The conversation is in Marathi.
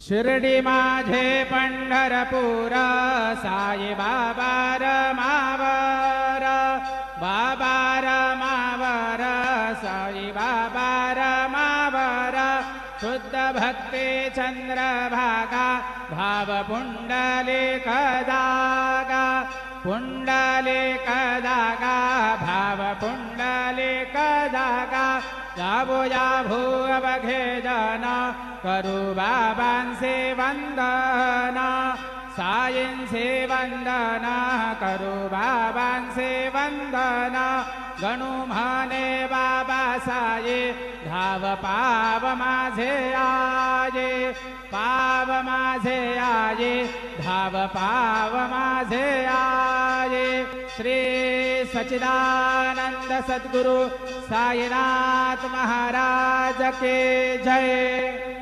शिर्डी माझे पंढरपूर साई बाबा रमावर बाबा रमावर साई बाबा रमावर शुद्ध भक्ती चंद्रभागा भाव पुंडलिक दागा पुंडलिक दागा भाव पुंडलिक दागा जाबोया भूव बघेजन करू बाबांचे वंदना सायंचे वंदना करू बाबांचे वंदना गणू म्हणे बाबा साये धाव पाव माझे आये पाव माझे आये धाव पाव माझे आये श्री सच्चिदानंद सद्गुरु साईनाथ महाराज के जय।